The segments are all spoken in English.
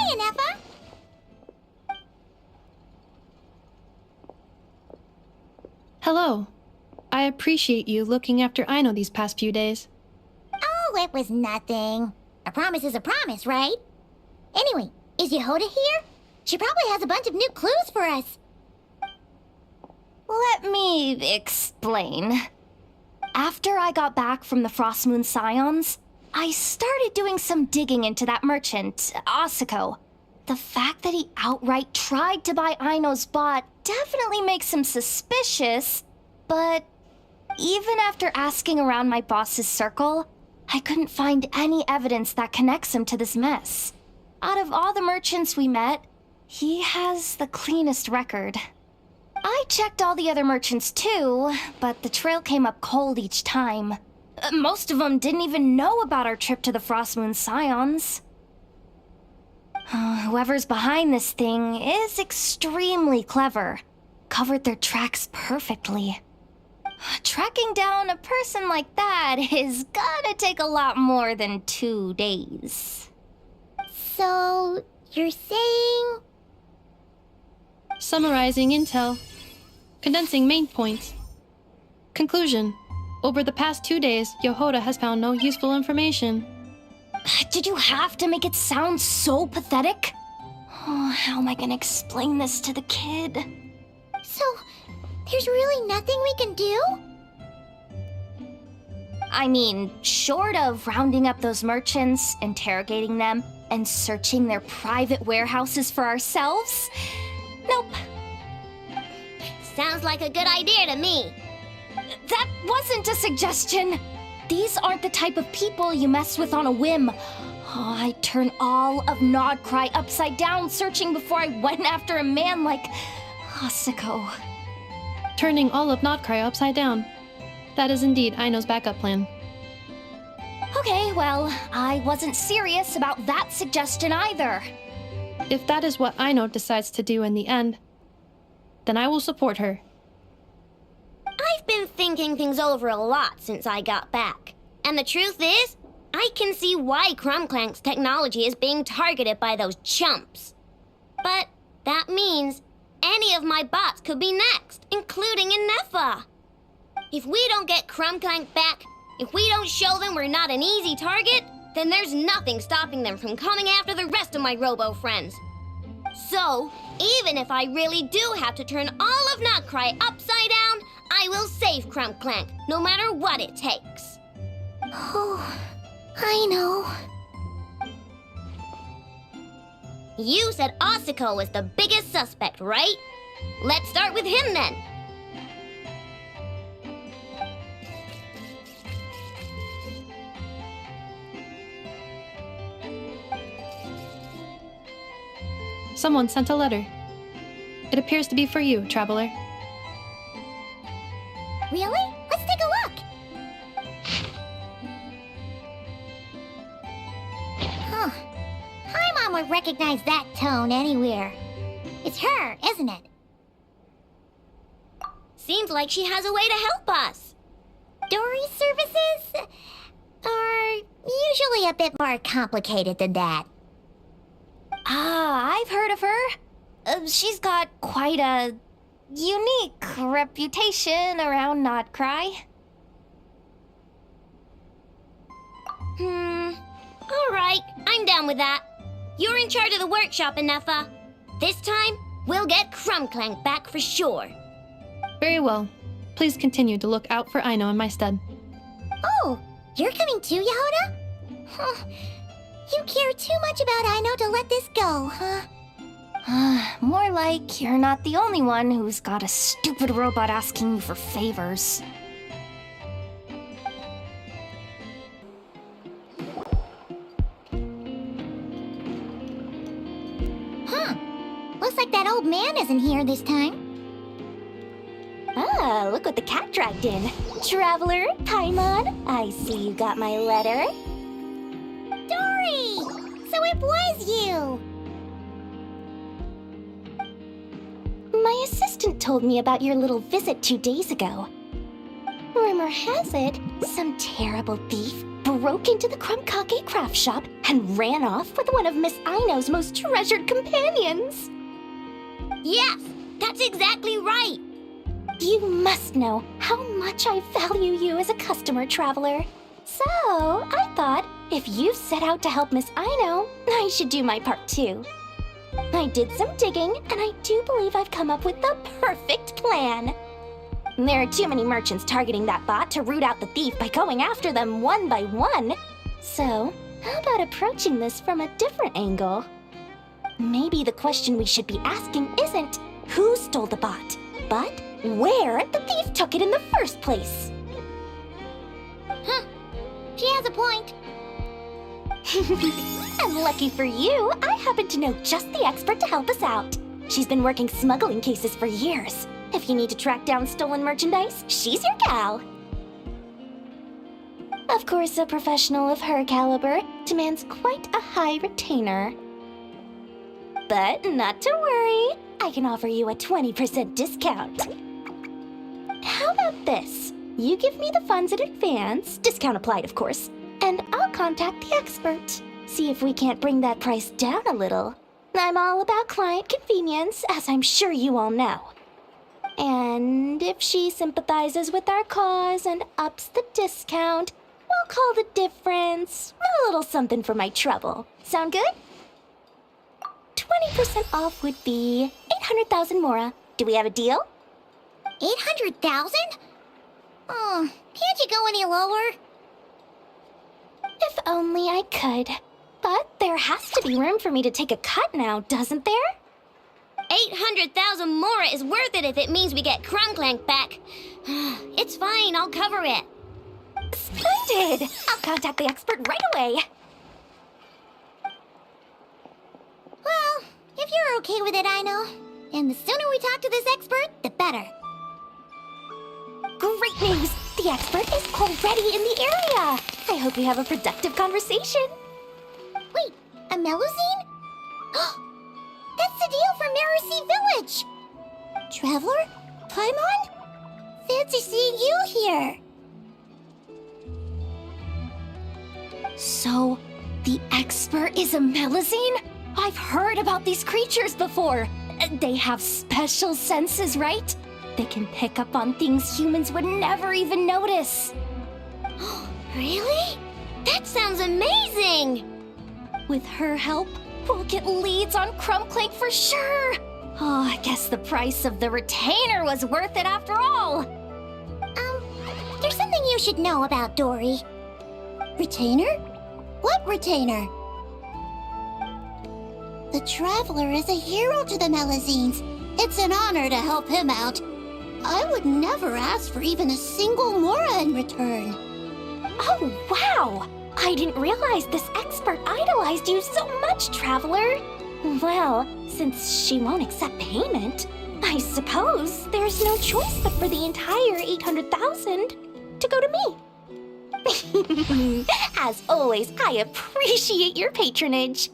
Hiya, Neffa. Hello. I appreciate you looking after Aino these past few days. Oh, it was nothing. A promise is a promise, right? Anyway, is Yehoda here? She probably has a bunch of new clues for us. Let me explain. After I got back from the Frost Moon Scions, I started doing some digging into that merchant, Asako. The fact that he outright tried to buy Aino's bot definitely makes him suspicious, but even after asking around my boss's circle, I couldn't find any evidence that connects him to this mess. Out of all the merchants we met, he has the cleanest record. I checked all the other merchants too, but the trail came up cold each time. Most of them didn't even know about our trip to the Frost Moon Scions. Whoever's behind this thing is extremely clever. Covered their tracks perfectly. Tracking down a person like that is gonna take a lot more than 2 days. So, you're saying... Summarizing intel. Condensing main points. Conclusion. Over the past 2 days, Yehoda has found no useful information. Did you have to make it sound so pathetic? Oh, how am I gonna explain this to the kid? So, there's really nothing we can do? I mean, short of rounding up those merchants, interrogating them, and searching their private warehouses for ourselves? Nope. Sounds like a good idea to me. That wasn't a suggestion. These aren't the type of people you mess with on a whim. Oh, I'd turn all of Nodcry upside down searching before I went after a man like Asako. Turning all of Nodcry upside down. That is indeed Aino's backup plan. Okay, well, I wasn't serious about that suggestion either. If that is what Aino decides to do in the end, then I will support her. I've been thinking things over a lot since I got back. And the truth is, I can see why Clink Clank's technology is being targeted by those chumps. But that means any of my bots could be next, including Neffa. If we don't get Clink Clank back, if we don't show them we're not an easy target, then there's nothing stopping them from coming after the rest of my robo friends. So, even if I really do have to turn all of Nodcry upside down, I will save Clink Clank, no matter what it takes. Oh, I know. You said Asako was the biggest suspect, right? Let's start with him then. Someone sent a letter. It appears to be for you, traveler. Really? Let's take a look. Huh. Paimon would recognize that tone anywhere. It's her, isn't it? Seems like she has a way to help us. Dory's services are usually a bit more complicated than that. Ah, I've heard of her. She's got quite a unique reputation around Nodcry. All right, I'm down with that. You're in charge of the workshop, Neffa. This time, we'll get Clink Clank back for sure. Very well. Please continue to look out for Aino in my stead. Oh, you're coming too, Yehoda? Huh. You care too much about Aino to let this go, huh? More like you're not the only one who's got a stupid robot asking you for favors. Huh. Looks like that old man isn't here this time. Ah, look what the cat dragged in. Traveler, Paimon, I see you got my letter. Dory! So it was you! My assistant told me about your little visit 2 days ago. Rumor has it, some terrible thief broke into the Krumkake craft shop and ran off with one of Miss Aino's most treasured companions. Yes, that's exactly right. You must know how much I value you as a customer, Traveler. So, I thought if you set out to help Miss Aino, I should do my part too. I did some digging, and I do believe I've come up with the perfect plan. There are too many merchants targeting that bot to root out the thief by going after them one by one. So, how about approaching this from a different angle? Maybe the question we should be asking isn't who stole the bot, but where the thief took it in the first place. Huh. She has a point. And lucky for you, I happen to know just the expert to help us out. She's been working smuggling cases for years. If you need to track down stolen merchandise, she's your gal. Of course, a professional of her caliber demands quite a high retainer. But not to worry, I can offer you a 20% discount. How about this? You give me the funds in advance, discount applied of course, and I'll contact the expert. See if we can't bring that price down a little. I'm all about client convenience, as I'm sure you all know. And if she sympathizes with our cause and ups the discount, we'll call the difference a little something for my trouble. Sound good? 20% off would be 800,000 mora. Do we have a deal? 800,000? Oh, can't you go any lower? If only I could. But there has to be room for me to take a cut now, doesn't there? 800,000 more is worth it if it means we get Clink Clank back. It's fine, I'll cover it. Splendid! I'll contact the expert right away. Well, if you're okay with it, Aino. And the sooner we talk to this expert, the better. Great news! The expert is already in the area! I hope we have a productive conversation. Wait, a Melusine? That's the deal from Mirror Village! Traveler? Paimon? Fancy seeing you here! So, the expert is a Melusine? I've heard about these creatures before. They have special senses, right? They can pick up on things humans would never even notice. Really? That sounds amazing! With her help, we'll get leads on Clink Clank for sure. Oh, I guess the price of the retainer was worth it after all. There's something you should know about Dory. Retainer? What retainer? The Traveler is a hero to the Melusines. It's an honor to help him out. I would never ask for even a single mora in return. Oh, wow! I didn't realize this expert idolized you so much, Traveler. Well, since she won't accept payment, I suppose there's no choice but for the entire 800,000 to go to me. As always, I appreciate your patronage.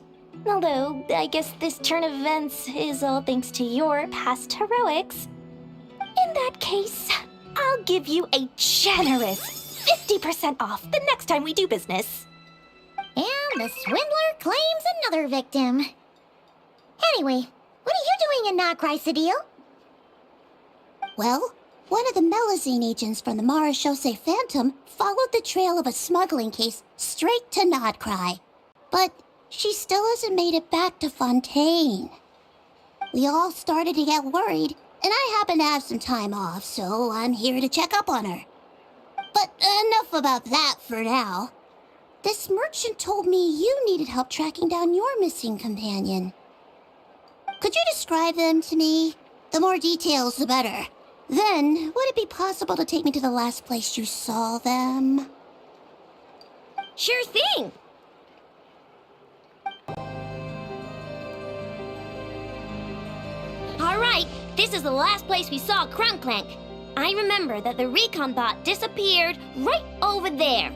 Although, I guess this turn of events is all thanks to your past heroics. In that case, I'll give you a generous 50% off the next time we do business. And the swindler claims another victim. Anyway, what are you doing in Nodcry, Well, one of the Melusine agents from the Marechaussee Phantom followed the trail of a smuggling case straight to Nodcry. But she still hasn't made it back to Fontaine. We all started to get worried, and I happen to have some time off, so I'm here to check up on her. But enough about that for now. This merchant told me you needed help tracking down your missing companion. Could you describe them to me? The more details, the better. Then, would it be possible to take me to the last place you saw them? Sure thing! Alright, this is the last place we saw Clink Clank. I remember that the recon bot disappeared right over there.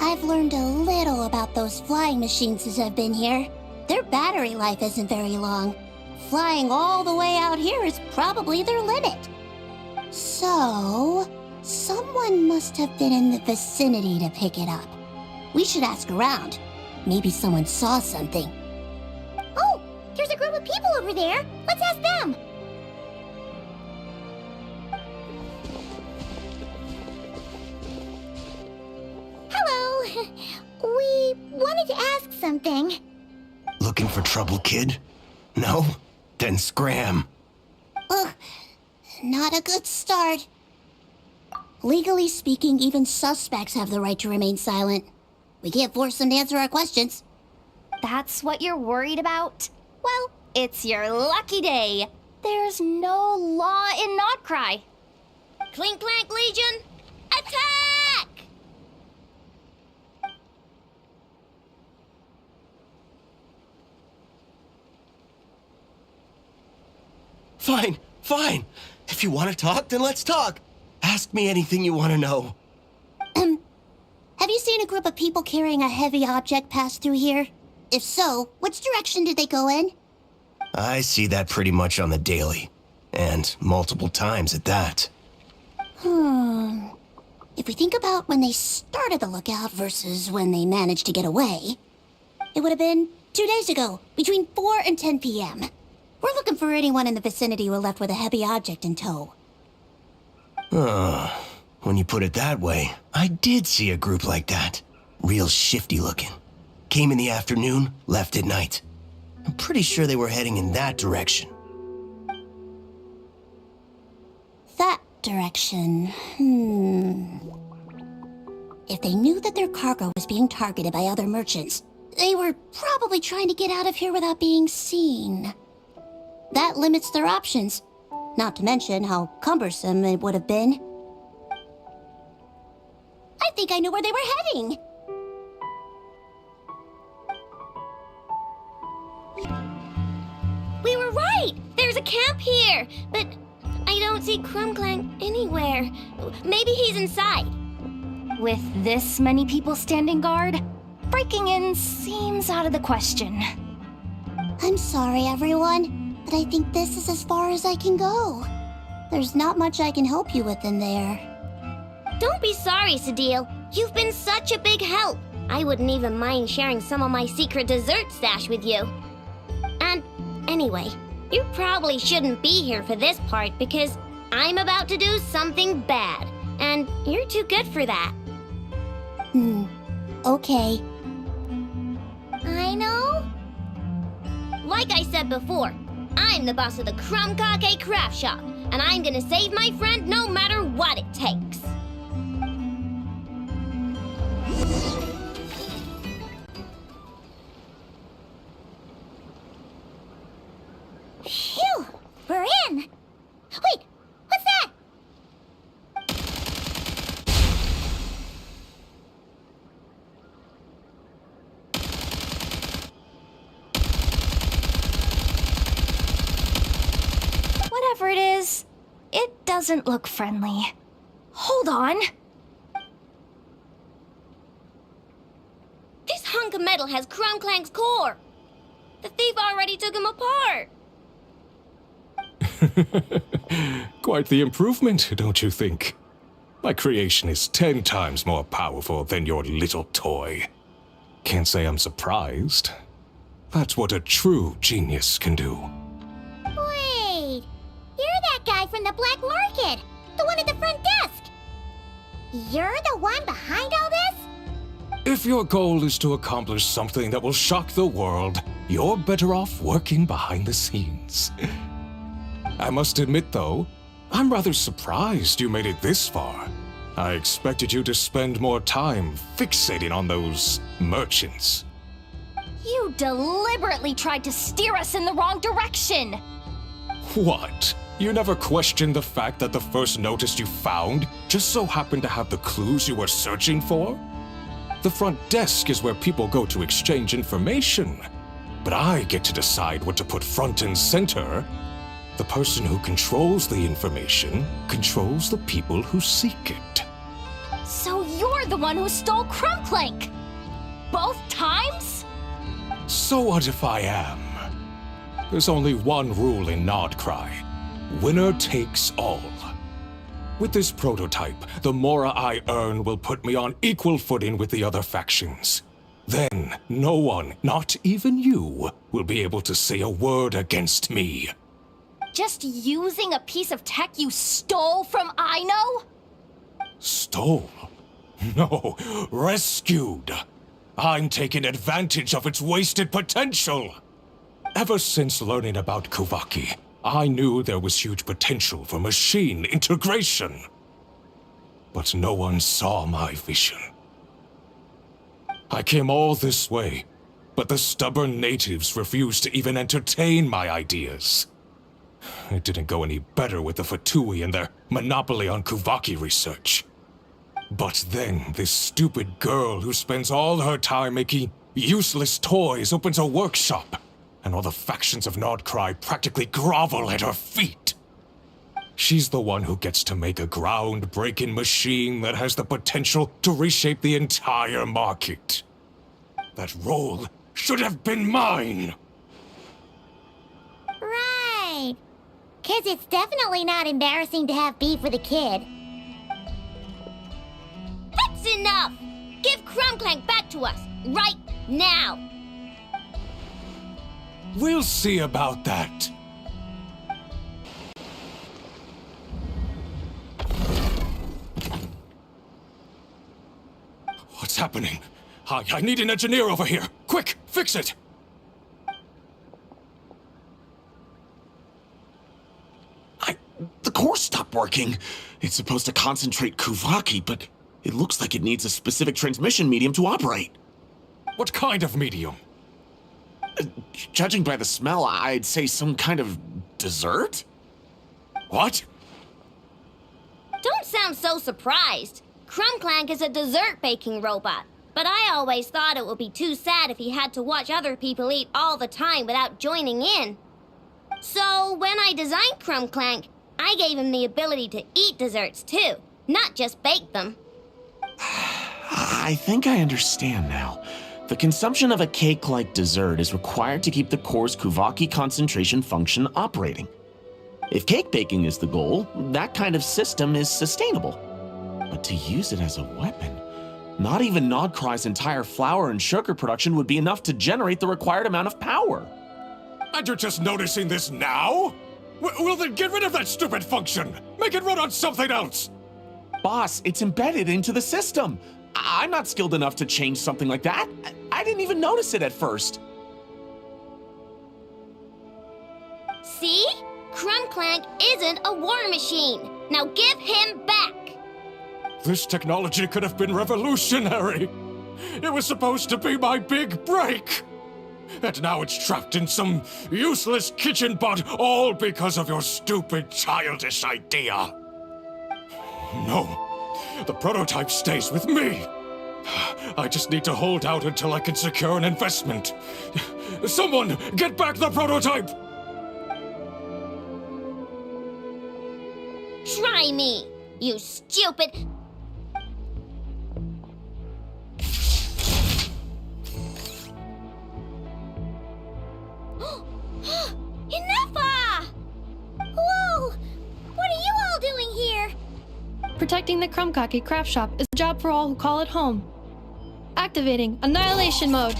I've learned a little about those flying machines since I've been here. Their battery life isn't very long. Flying all the way out here is probably their limit. So, Someone must have been in the vicinity to pick it up. We should ask around. Maybe someone saw something. Oh, there's a group of people over there. Let's ask them. Hello. We wanted to ask something. Looking for trouble, kid? No? Then scram. Ugh, not a good start. Legally speaking, even suspects have the right to remain silent. We can't force them to answer our questions. That's what you're worried about? Well, it's your lucky day. There's no law in Nodcry. Clink Clank Legion, attack! Fine, fine. If you want to talk, then let's talk. Ask me anything you want to know. Have you seen a group of people carrying a heavy object pass through here? If so, which direction did they go in? I see that pretty much on the daily. And multiple times at that. If we think about when they started the lookout versus when they managed to get away, it would have been 2 days ago, between 4 and 10 p.m. We're looking for anyone in the vicinity who left with a heavy object in tow. When you put it that way, I did see a group like that. Real shifty looking. Came in the afternoon, left at night. I'm pretty sure they were heading in that direction. That direction, If they knew that their cargo was being targeted by other merchants, they were probably trying to get out of here without being seen. That limits their options, not to mention how cumbersome it would have been. I think I know where they were heading. We were right! There's a camp here, but I don't see Clink Clank anywhere. Maybe he's inside. With this many people standing guard, breaking in seems out of the question. I'm sorry, everyone, but I think this is as far as I can go. There's not much I can help you with in there. Don't be sorry, Sadil. You've been such a big help. I wouldn't even mind sharing some of my secret dessert stash with you. And anyway, you probably shouldn't be here for this part because I'm about to do something bad, and you're too good for that. Okay. I know. Like I said before, I'm the boss of the Crumb-Cake Craft Shop, and I'm gonna save my friend no matter what it takes. Phew! We're in! Wait! What's that? Whatever it is, it doesn't look friendly. Hold on. This hunk of metal has Clink Clank's core. The thief already took him apart. Quite the improvement, don't you think? My creation is 10 times more powerful than your little toy. Can't say I'm surprised. That's what a true genius can do. Wait, you're that guy from the black market, the one at the front desk. You're the one behind all this? If your goal is to accomplish something that will shock the world, you're better off working behind the scenes. I must admit, though, I'm rather surprised you made it this far. I expected you to spend more time fixating on those merchants. You deliberately tried to steer us in the wrong direction. What? You never questioned the fact that the first notice you found just so happened to have the clues you were searching for? The front desk is where people go to exchange information. But I get to decide what to put front and center. The person who controls the information controls the people who seek it. So you're the one who stole Clink Clank? Both times? So what if I am? There's only one rule in Nodcry. Winner takes all. With this prototype, the mora I earn will put me on equal footing with the other factions. Then, no one, not even you, will be able to say a word against me. Just using a piece of tech you stole from Aino? Stole? No, rescued. I'm taking advantage of its wasted potential. Ever since learning about Kuvaki, I knew there was huge potential for machine integration. But no one saw my vision. I came all this way, but the stubborn natives refused to even entertain my ideas. It didn't go any better with the Fatui and their monopoly on Kuvaki research. But then, this stupid girl who spends all her time making useless toys opens a workshop, and all the factions of Nordcry practically grovel at her feet. She's the one who gets to make a groundbreaking machine that has the potential to reshape the entire market. That role should have been mine! Right. 'Cause it's definitely not embarrassing to have beef with a kid. That's enough! Give Clink Clank back to us, right now! We'll see about that. What's happening? I need an engineer over here. Quick, fix it! The core stopped working. It's supposed to concentrate Kuvaki, but it looks like it needs a specific transmission medium to operate. What kind of medium? Judging by the smell, I'd say some kind of dessert? What? Don't sound so surprised. Clink Clank is a dessert baking robot, but I always thought it would be too sad if he had to watch other people eat all the time without joining in. So when I designed Clink Clank, I gave him the ability to eat desserts too, not just bake them. I think I understand now. The consumption of a cake-like dessert is required to keep the core's Kuvaki concentration function operating. If cake baking is the goal, that kind of system is sustainable. But to use it as a weapon, not even Nodcry's entire flour and sugar production would be enough to generate the required amount of power. And you're just noticing this now? Well then get rid of that stupid function! Make it run on something else! Boss, it's embedded into the system. I'm not skilled enough to change something like that. I didn't even notice it at first. See? Clink Clank isn't a war machine. Now give him back! This technology could have been revolutionary! It was supposed to be my big break! And now it's trapped in some useless kitchen pot, all because of your stupid, childish idea. No, the prototype stays with me. I just need to hold out until I can secure an investment. Someone, get back the prototype! Try me, you stupid... Enough! Whoa! What are you all doing here? Protecting the Krumkaki craft shop is a job for all who call it home. Activating Annihilation Mode.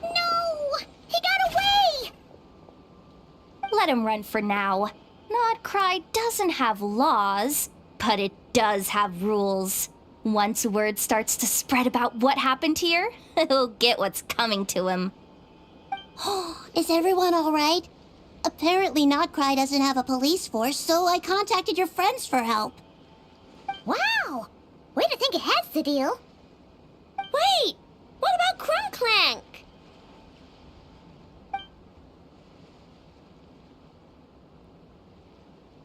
No! He got away! Let him run for now. Nodcry doesn't have laws, but it does have rules. Once word starts to spread about what happened here, he'll get what's coming to him. Is everyone all right? Apparently Nodcry doesn't have a police force, so I contacted your friends for help. Wow! Way to think ahead, Sadil. Wait! What about Clink Clank?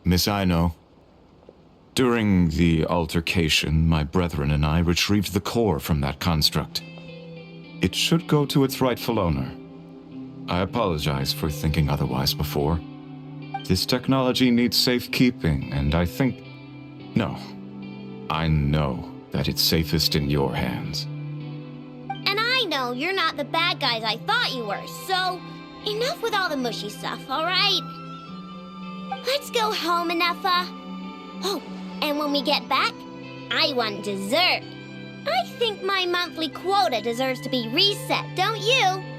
Miss Aino, during the altercation, my brethren and I retrieved the core from that construct. It should go to its rightful owner. I apologize for thinking otherwise before. This technology needs safekeeping, and I think... No. I know that it's safest in your hands. And I know know you're not the bad guys I thought you were, so enough with all the mushy stuff, alright? Let's go home, Enougha. Oh, and when we get back, I want dessert. I think my monthly quota deserves to be reset, don't you?